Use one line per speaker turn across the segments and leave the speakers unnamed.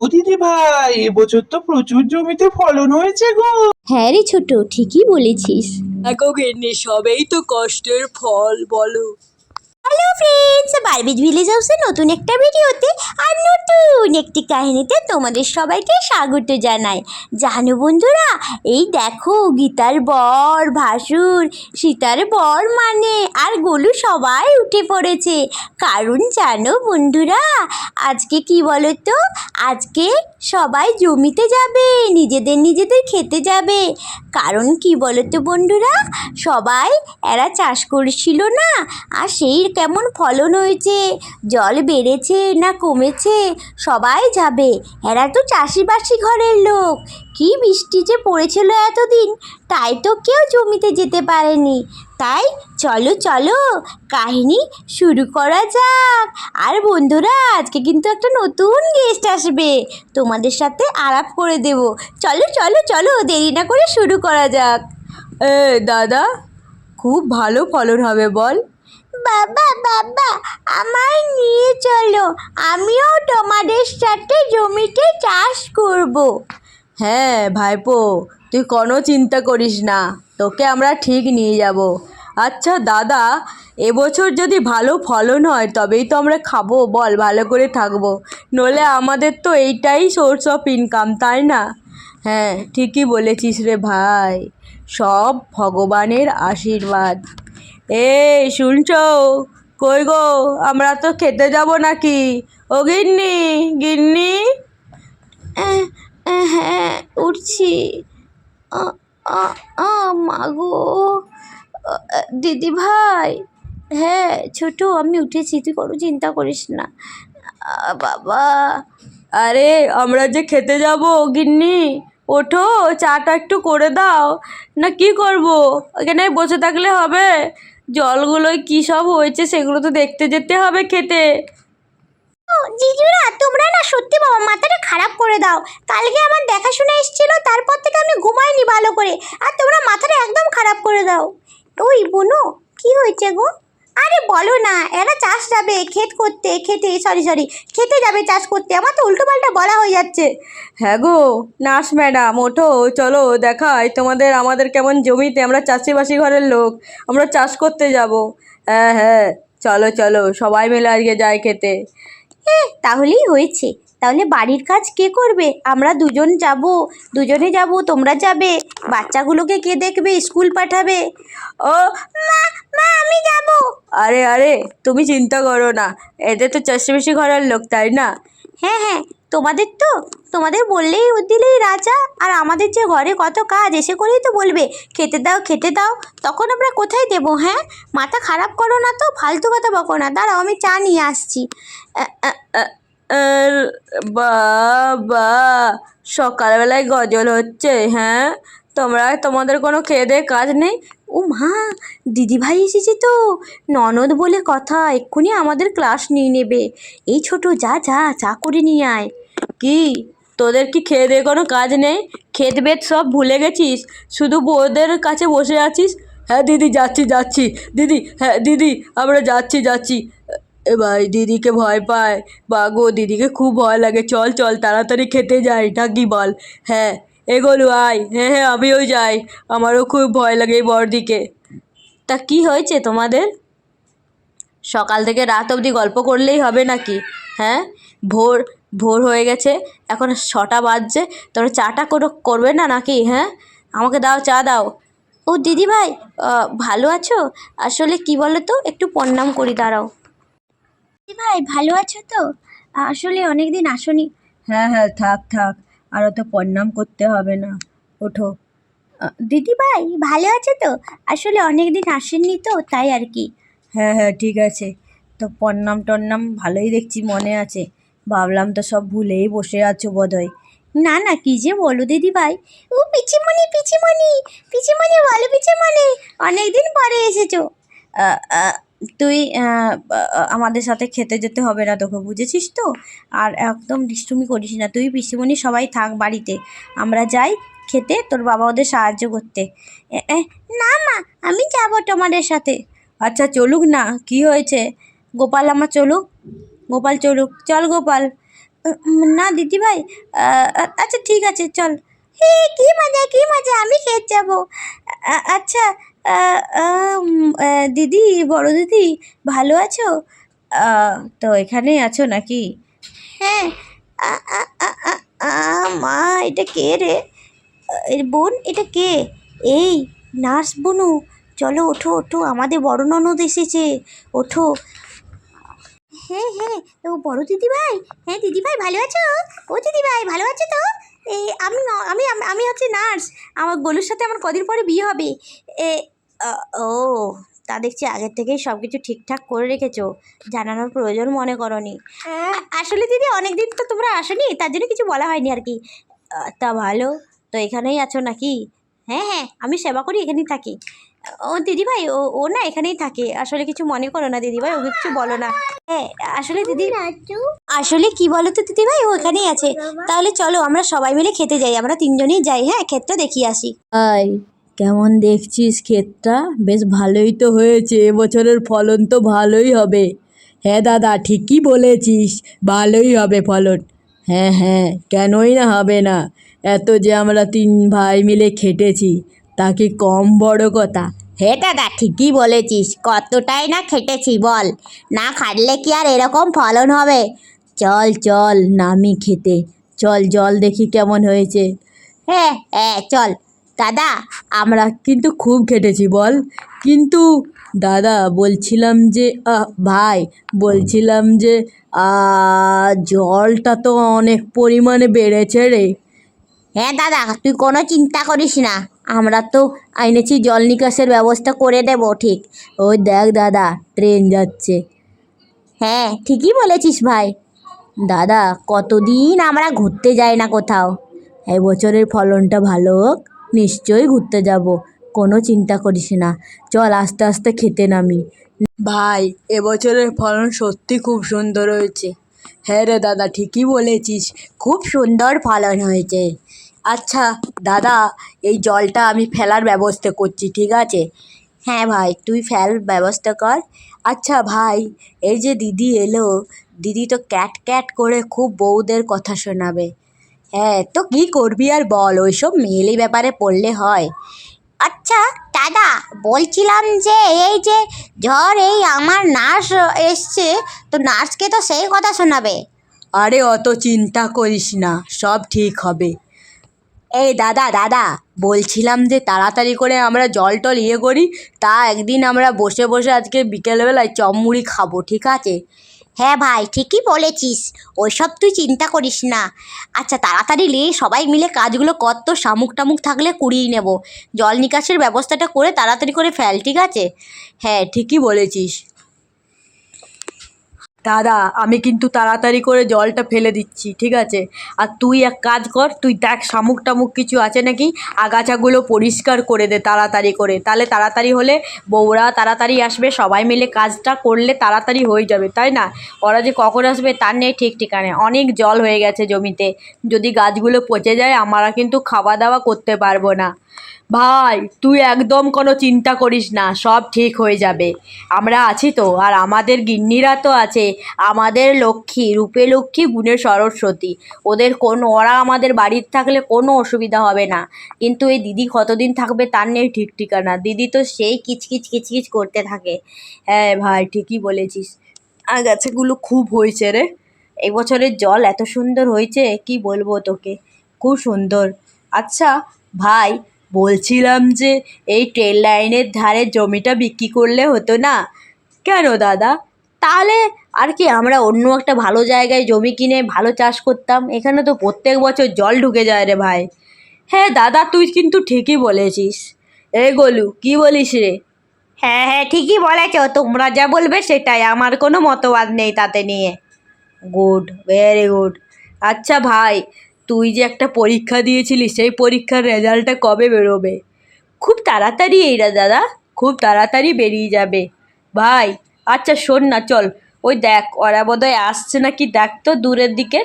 ও দিদি ভাই, এবছর তো প্রচুর জমিতে ফলন হয়েছে গো।
হ্যাঁ রে ছোট, ঠিকই বলেছিস।
দেখো গিন্নি, সবেই তো কষ্টের ফল বলো।
হ্যালো ফ্রেন্ডস, বারবিজ ভিলেজ হাউসের নতুন একটা ভিডিওতে আর নতুন একটি কাহিনীতে তোমাদের সবাইকে স্বাগত জানাই। জানো বন্ধুরা, এই দেখো গীতার বর, ভাসুর, সীতার বর মানে আর গোলু সবাই উঠে পড়েছে। কারণ জানো বন্ধুরা, আজকে কি বলো তো, আজকে সবাই জমিতে যাবে, নিজেদের খেতে যাবে। কারণ কি বলো তো বন্ধুরা, সবাই এরা চাষ করেছিল না, আর সেই কেমন ফলন হয়েছে, জল বেড়েছে না কমেছে, সবাই যাবে। এরা তো চাষিবাসি ঘরের লোক। কি বৃষ্টি যে পড়েছিল এতদিন, তাই তো কেউ জমিতে যেতে পারেনি। তাই চলো চলো কাহিনী শুরু করা যাক। আর বন্ধুরা, আজকে কিন্তু একটা নতুন গেস্ট আসবে, তোমাদের সাথে আলাপ করে দেব। চলো চলো চলো, দেরি না করে শুরু করা যাক।
দাদা, খুব ভালো ফলন হবে বল।
বাবা বাবা, আমায় নিয়ে চলো, আমিও তোমাদের সাথে জমিতে চাষ করব।
হ্যাঁ ভাইপো, তুই কোনো চিন্তা করিস না, তোকে আমরা ঠিক নিয়ে যাব। আচ্ছা দাদা, এবছর যদি ভালো ফলন হয় তবেই তো আমরা খাবো বল, ভালো করে থাকবো। নইলে আমাদের তো এইটাই সোর্স অফ ইনকাম, তাই না? হ্যাঁ ঠিকই বলেছিস রে ভাই, সব ভগবানের আশীর্বাদ। এই শুনছো? কই গো, আমরা তো খেতে যাব নাকি? ও গিন্নি, গিন্নি।
হ্যাঁ, উঠছি। মাগো, দিদি ভাই। হ্যাঁ ছোট, আমি উঠেছি, তুই কোনো চিন্তা করিস না। বাবা।
আরে আমরা যে খেতে যাব গিন্নি, ওঠো, চাটা একটু করে দাও। না কি করব, এখানে বসে থাকলে হবে? জলগুলোয় কী সব হয়েছে সেগুলো তো দেখতে যেতে হবে খেতে।
জিজুরা, তোমরা না সত্যি বাবা মাথাটা খারাপ করে দাও। কালকে আমার দেখাশোনা এসেছিল, তারপর থেকে আমি ঘুমাইনি ভালো করে, আর তোমরা মাথাটা একদম খারাপ করে দাও। ওই বোনো, কি হয়েছে গো? আরে বলো না, এরা চাষ যাবে ক্ষেত করতে, খেতে যাবে চাষ করতে। আমার তো উল্টো পাল্টা বলা হয়ে যাচ্ছে।
হ্যাঁ গো নার্স ম্যাডাম, ওঠো, চলো দেখাই তোমাদের আমাদের কেমন জমিতে, আমরা চাষিবাসী ঘরের লোক, আমরা চাষ করতে যাব। হ্যাঁ হ্যাঁ, চলো চলো, সবাই মিলে আজকে যাই খেতে।
তাহলেই হয়েছে। তাহলে বাড়ির কাজ কে করবে? আমরা দুজনে যাব, তোমরা যাবে। বাচ্চাগুলোকে কে দেখবে, স্কুল পাঠাবে?
ও
মা, মা আমি যাব।
আরে আরে, তুমি চিন্তা করো না, এদের তো চাষিবাসী ঘরের লোক, তাই না?
হ্যাঁ হ্যাঁ, তোমাদের বললেই দিলেই রাজা। আর আমাদের যে ঘরে কত কাজ, এসে করেই তো বলবে খেতে দাও খেতে দাও। তখন আমরা কোথায় দেবো? হ্যাঁ, মাথা খারাপ করো না তো, ফালতু কথা বকো না। দাঁড়াও, আমি চা নিয়ে আসছি।
আর বাবা, সকালবেলায় গজল হচ্ছে? হ্যাঁ, তোমাদের কোনো খেয়ে দেয়ে কাজ নেই?
ও মা, দিদিভাই এসেছে তো, ননদ বলে কথা, এক্ষুনি আমাদের ক্লাস নিয়ে নেবে। এই ছোট, যা যা চা করে নিয়ে আয়।
কি, তোদের কি খেয়ে দেয়ে কোনো কাজ নেই? ক্ষেত বেত সব ভুলে গেছিস, শুধু বউদের কাছে বসে আছিস? হ্যাঁ দিদি, যাচ্ছি যাচ্ছি দিদি, হ্যাঁ দিদি, আমরা যাচ্ছি যাচ্ছি। এ ভাই, দিদিকে ভয় পায় বা গো, দিদিকে খুব ভয় লাগে। চল চল তাড়াতাড়ি খেতে যাই নাকি বল? হ্যাঁ এগোলু আয়, হ্যাঁ হ্যাঁ আমিও যাই, আমারও খুব ভয় লাগে এই বড়দিকে। তা কি হয়েছে তোমাদের? সকাল থেকে রাত অবধি গল্প করলেই হবে নাকি? হ্যাঁ, ভোর ভোর হয়ে গেছে, এখন 6টা বাজছে, তোমরা চাটা করবে না নাকি? হ্যাঁ, আমাকে দাও, চা দাও।
ও দিদিভাই, ভালো আছো? আসলে কি বলো তো, একটু প্রণাম করি, দাঁড়াও। দিদিভাই ভালো আছো তো? আসলে অনেক দিন আসনি।
হ্যাঁ হ্যাঁ, থাক থাক, আর অত প্রণাম করতে হবে না, ওঠো।
দিদিভাই ভালো আছো তো? আসলে অনেক দিন আসেননি তো, তাই আর কি।
হ্যাঁ হ্যাঁ ঠিক আছে, তো প্রণাম টন্নাম ভালোই দেখছি মনে আছে, ভাবলাম তো সব ভুলেই বসে আছো বোধহয়।
না না, কি যে বলো দিদিভাই। ও পিচিমণি পিচিমণি, পিচিমণি বলো পিচিমণি, অনেকদিন পরে এসেছো।
আহ, আহ, তুই আমাদের সাথে খেতে যেতে হবে না তোকে, বুঝেছিস তো? আর একদম দুষ্টুমি করিস না, তুই পিসিমণি সবাই থাক বাড়িতে, আমরা যাই খেতে, তোর বাবা ওদের সাহায্য করতে।
না মা, আমি যাবো তোমাদের সাথে।
আচ্ছা চলুক না, কি হয়েছে? গোপাল আমার চলুক, গোপাল চলুক, চল গোপাল।
না দিদিভাই, আচ্ছা ঠিক আছে চল। হে কি মজা কি মজা, আমি খেতে যাবো। আচ্ছা, দিদি, বড় দিদি, ভালো আছো? তো এখানেই আছো নাকি? হ্যাঁ। আ আ আ আ আ মা, এটা কে রে? বোন, এটা কে? এই নার্স বনু, চলো ওঠো ওঠো, আমাদের বড় ননদ এসেছে, ওঠো। হ্যাঁ হ্যাঁ, ও বড় দিদিভাই। হ্যাঁ দিদিভাই ভালো আছো? ও দিদিভাই ভালো আছো তো? এই আমি আমি আমি হচ্ছে নার্স। আমার গোলুর সাথে আমার কদিন পরে বিয়ে হবে। এ ও, তা দেখছি আগের থেকেই সব কিছু ঠিকঠাক করে রেখেছো, জানানোর প্রয়োজন মনে করনি। আসলে দিদি অনেক দিন তো তোমরা আসোনি, তার জন্য কিছু বলা হয়নি আর কি। তা ভালো, তো এখানেই আছো নাকি? হ্যাঁ হ্যাঁ, আমি সেবা করি, এখানেই থাকি। ও দিদিভাই, ও ও না এখানেই থাকে, আসলে কিছু মনে করো না দিদিভাই, ওকে কিছু বলো না। হ্যাঁ আসলে দিদি, আসলে কি বলো তো দিদিভাই, ও এখানেই আছে। তাহলে চলো আমরা সবাই মিলে খেতে যাই, আমরা তিনজনেই যাই, হ্যাঁ ক্ষেতটা দেখিয়ে আসি।
ভাই, কেমন দেখছিস ক্ষেতটা? বেশ ভালোই তো হয়েছে, এবছরের ফলন তো ভালোই হবে। হ্যাঁ দাদা, ঠিকই বলেছিস, ভালোই হবে ফলন। হ্যাঁ হ্যাঁ, কেনই না হবে না? এত যে আমরা 3 ভাই মিলে খেটেছি, তা কি কম বড় কথা?
হে দাদা, ঠিকই বলেছিস, কতটাই না খেটেছি বল, না খাটলে কি আর এরকম ফলন হবে?
চল চল নামি খেতে, চল জল দেখি কেমন হয়েছে।
হ্যাঁ হ্যাঁ চল। দাদা,
আমরা কিন্তু খুব খেটেছি বল। কিন্তু দাদা বলছিলাম যে ভাই বলছিলাম যে জলটা তো অনেক পরিমাণে বেড়েছে রে।
হ্যাঁ দাদা, তুই কোনো চিন্তা করিস না, আমরা তো এনেছি, জল নিকাশের ব্যবস্থা করে দেব ঠিক।
ওই দেখ দাদা, ট্রেন যাচ্ছে।
হ্যাঁ ঠিকই বলেছিস ভাই।
দাদা, কতদিন আমরা ঘুরতে যাই না কোথাও, এবছরের ফলনটা ভালো হোক, নিশ্চয়ই ঘুরতে যাব, কোনো চিন্তা করিস না। চল আস্তে আস্তে খেতে নামি। ভাই, এবছরের ফলন সত্যি খুব সুন্দর হয়েছে। হ্যাঁ রে দাদা, ঠিকই বলেছিস, খুব সুন্দর ফলন হয়েছে। আচ্ছা দাদা, এই জলটা আমি ফেলার ব্যবস্থা করছি, ঠিক আছে? হ্যাঁ ভাই, তুই ফেল ব্যবস্থা কর। আচ্ছা ভাই, এই যে দিদি এলো, দিদি তো ক্যাট ক্যাট করে খুব বউদের কথা শোনাবে। হ্যাঁ, তো কী করবি আর বল, ওইসব মেয়েলি ব্যাপারে পড়লে হয়।
আচ্ছা দাদা, বলছিলাম যে এই যে ঝড়, এই আমার নার্স এসছে, তো নার্সকে তো সেই কথা শোনাবে।
আরে অত চিন্তা করিস না, সব ঠিক হবে। এই দাদা দাদা, বলছিলাম যে তাড়াতাড়ি করে আমরা জল টল করি, তা একদিন আমরা বসে বসে আজকে বিকেলবেলায় চপ মুড়ি খাবো, ঠিক আছে?
হ্যাঁ ভাই, ঠিকই বলেছিস, ওইসব তুই চিন্তা করিস না। আচ্ছা তাড়াতাড়ি লে, সবাই মিলে কাজগুলো কর, তো শামুক টামুক থাকলে কুড়িয়ে নেব, জল নিকাশের ব্যবস্থাটা করে তাড়াতাড়ি করে ফেল, ঠিক আছে?
হ্যাঁ ঠিকই বলেছিস। দাদা, আমি কিন্তু তাড়াতাড়ি করে জলটা ফেলে দিচ্ছি, ঠিক আছে? আর তুই এক কাজ কর, তুই দেখ শামুক টামুক কিছু আছে নাকি, আগাছাগুলো পরিষ্কার করে দে তাড়াতাড়ি করে, তাহলে তাড়াতাড়ি হলে বউরা তাড়াতাড়ি আসবে, সবাই মিলে কাজটা করলে তাড়াতাড়ি হয়ে যাবে, তাই না? ওরা যে কখন আসবে তার নেই ঠিক ঠিকানে, অনেক জল হয়ে গেছে জমিতে, যদি গাছগুলো পচে যায় আমরা কিন্তু খাওয়া দাওয়া করতে পারবো না। ভাই, তুই একদম কোনো চিন্তা করিস না, সব ঠিক হয়ে যাবে, আমরা আছি তো, আর আমাদের গিন্নিরা তো আছে, আমাদের লক্ষ্মী, রূপে লক্ষ্মী গুণে সরস্বতী, ওরা আমাদের বাড়িতে থাকলে কোনো অসুবিধা হবে না। কিন্তু এই দিদি কতদিন থাকবে তার নেই ঠিক ঠিকানা, দিদি তো সেই কিচকিচ কিচকিচ করতে থাকে। হ্যাঁ ভাই, ঠিকই বলেছিস, আগাছাগুলো খুব হয়েছে রে, এবছরের জল এত সুন্দর হয়েছে কি বলবো তোকে, খুব সুন্দর। আচ্ছা ভাই, বলছিলাম যে এই ট্রেন লাইনের ধারে জমিটা বিক্রি করলে হতো না? কেন দাদা? তাহলে আর কি, আমরা অন্য একটা ভালো জায়গায় জমি কিনে ভালো চাষ করতাম, এখানে তো প্রত্যেক বছর জল ঢুকে যায় রে ভাই। হ্যাঁ দাদা, তুই কিন্তু ঠিকই বলেছিস। এ গোলু, কি বলিস রে?
হ্যাঁ হ্যাঁ ঠিকই বলেছ, তোমরা যা বলবে সেটাই, আমার কোনো মতবাদ নেই তাতে নিয়ে।
Good, very good. আচ্ছা ভাই, তুই যে একটা পরীক্ষা দিয়েছিলি, সেই পরীক্ষার রেজাল্টটা কবে বেরোবে? খুব তাড়াতাড়ি এইটা দাদা, খুব তাড়াতাড়ি বেরিয়ে যাবে ভাই। আচ্ছা শোন না, চল ওই দেখ ওরা বোধহয় আসছে নাকি, দেখ তো দূরের দিকে।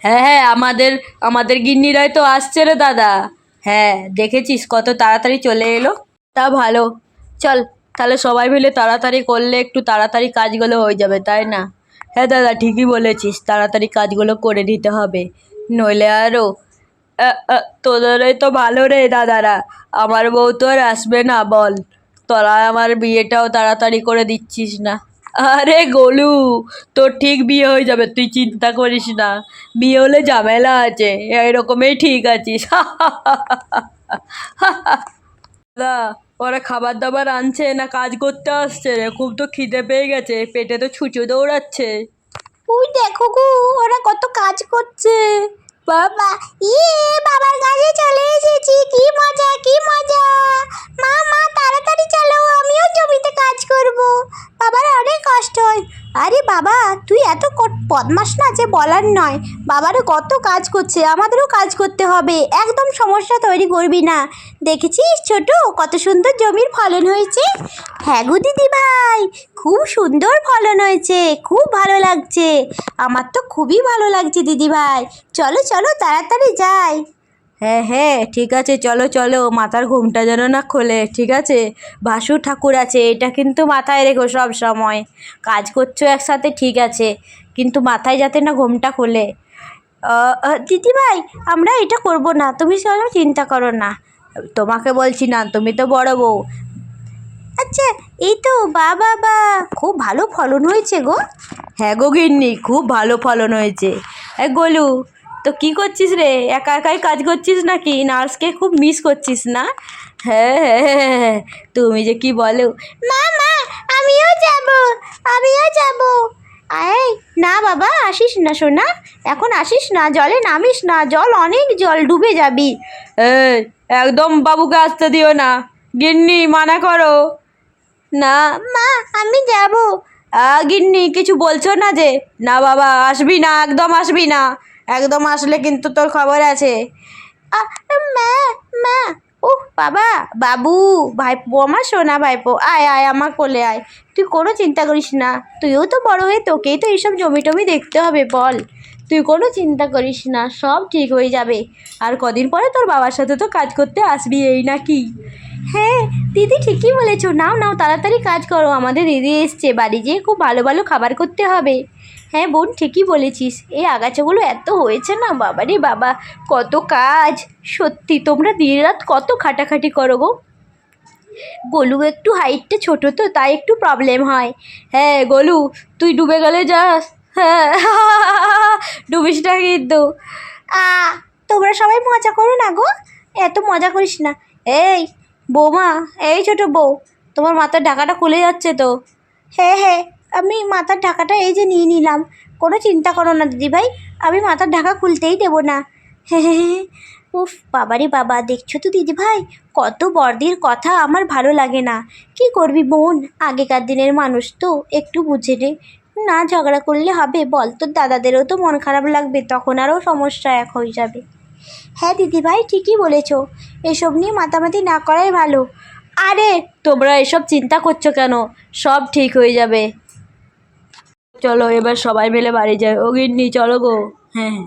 হ্যাঁ হ্যাঁ, আমাদের আমাদের গিন্নিরাই তো আসছে রে দাদা। হ্যাঁ দেখেছিস কত তাড়াতাড়ি চলে এলো, তা ভালো। চল তাহলে সবাই মিলে তাড়াতাড়ি করলে একটু তাড়াতাড়ি কাজগুলো হয়ে যাবে, তাই না? হ্যাঁ দাদা, ঠিকই বলেছিস, তাড়াতাড়ি কাজগুলো করে নিতে হবে, নইলে আরও তোদেরই তো ভালো রে দাদারা, আমার বউ তো আর আসবে না বল, তোরা আমার বিয়েটাও তাড়াতাড়ি করে দিচ্ছিস না। আরে গোলু, তোর ঠিক বিয়ে হয়ে যাবে, তুই চিন্তা করিস না, বিয়ে হলে ঝামেলা আছে, এরকমই ঠিক আছিস। দাদা, ওরা খাবার দাবার আনছে না কাজ করতে আসছে রে? খুব তো খিদে পেয়ে গেছে, পেটে তো ছুঁচো দৌড়াচ্ছে।
ওই দেখো গো, ওরা কত কাজ করছে। বাবা, বাবার কাছে চলে এসেছি, কি মজা কি মজা। মা মা তাড়াতাড়ি চলো, আমিও জমিতে কাজ করব। বাবার অনেক কষ্ট হয়। আরে বাবা, তুই এত বদমাস না যে বলার নয়। বাবারও কত কাজ করছে, আমাদেরও কাজ করতে হবে, একদম সমস্যা তৈরি করবি না। দেখেছিস ছোট, কত সুন্দর জমির ফলন হয়েছে। হ্যাঁ গো দিদি ভাই, খুব সুন্দর ফলন হয়েছে, খুব ভালো লাগছে। আমার তো খুবই ভালো লাগছে দিদি ভাই। চলো চলো তাড়াতাড়ি যাই।
হ্যাঁ হ্যাঁ ঠিক আছে, চলো চলো, মাথার ঘুমটা যেন না খোলে, ঠিক আছে? ভাসুর ঠাকুর আছে, এটা কিন্তু মাথায় রেখো সব সময়। কাজ করছো একসাথে ঠিক আছে, কিন্তু মাথায় যাতে না ঘুমটা খোলে।
দিদি ভাই, আমরা এটা করব না, তুমি কোনো চিন্তা করো না।
তোমাকে বলছি না, তুমি তো বড় বউ।
আচ্ছা, এই তো বাবা বা, খুব ভালো ফলন হয়েছে গো।
হ্যাঁ গো গিন্নি, খুব ভালো ফলন হয়েছে। গোলু, তো কি করছিস রে? একা একাই কাজ করছিস নাকি? নার্সকে খুব মিস করছিস না? হ্যাঁ হ্যাঁ হ্যাঁ হ্যাঁ হ্যাঁ, তুমি যে কি বলো।
মা মা, আমিও যাব, আমিও যাব। এই না বাবা, আসিস না সোনা, এখন আসিস না, জলে নামিস না, জল অনেক জল, ডুবে যাবি।
এই, একদম বাবুকে আসতে দিও না, গিন্নি মানা করো।
না মা, আমি যাব।
গিন্নি কিছু বলছো না যে? না বাবা, আসবি না, একদম আসবি না, একদম আসলে কিন্তু তোর খবর আছে।
মা মা, উহ বাবা, বাবু, ভাইপো, আমার সোনা ভাইপো, আয় আয় আমার কোলে আয়। তুই কোনো চিন্তা করিস না, তুইও তো বড় হয়ে, তোকেই তো এইসব জমি টমি দেখতে হবে বল। তুই কোনো চিন্তা করিস না, সব ঠিক হয়ে যাবে।
আর কদিন পরে তোর বাবার সাথে তো কাজ করতে আসবি, এই নাকি?
হ্যাঁ দিদি, ঠিকই বলেছো, নাও নাও তাড়াতাড়ি কাজ করো, আমাদের দিদি এসছে, বাড়ি যেয়ে খুব ভালো ভালো খাবার করতে হবে। হ্যাঁ বোন, ঠিকই বলেছিস, এই আগাছাগুলো এত হয়েছে না, বাবারে বাবা, কত কাজ। সত্যি তোমরা দিন রাত কত খাটাখাটি করো গো। গোলু একটু হাইটটা ছোট তো, তাই একটু প্রবলেম হয়।
হ্যাঁ গোলু, তুই ডুবে গেলে যাস, হ্যাঁ। ডুবিস না কিন্তু।
তোমরা সবাই মজা করো না গো, এত মজা করিস না। এই বৌমা, এই ছোট বউ, তোমার মাথার ঢাকাটা খুলে যাচ্ছে তো। হ্যাঁ হ্যাঁ, আমি মাথার ঢাকাটা এই যে নিয়ে নিলাম, কোনো চিন্তা করো না দিদিভাই, আমি মাথার ঢাকা খুলতেই দেবো না। হ্যাঁ হ্যাঁ হ্যাঁ, উফ বাবারে বাবা, দেখছো তো দিদিভাই, কত বড়দির কথা আমার ভালো লাগে না। কি করবি বোন, আগেকার দিনের মানুষ তো, একটু বুঝে নে। না ঝগড়া করলে হবে বল, তোর দাদাদেরও তো মন খারাপ লাগবে, তখন আরও সমস্যা এক হয়ে যাবে। হ্যাঁ দিদিভাই, ঠিকই বলেছো, এসব নিয়ে মাতামাতি না করাই ভালো।
আরে তোমরা এসব চিন্তা করছো কেন? সব ঠিক হয়ে যাবে। চলো এবার সবাই মিলে বাড়ি যাই। ও গিন্নি চলো গো। হ্যাঁ হ্যাঁ।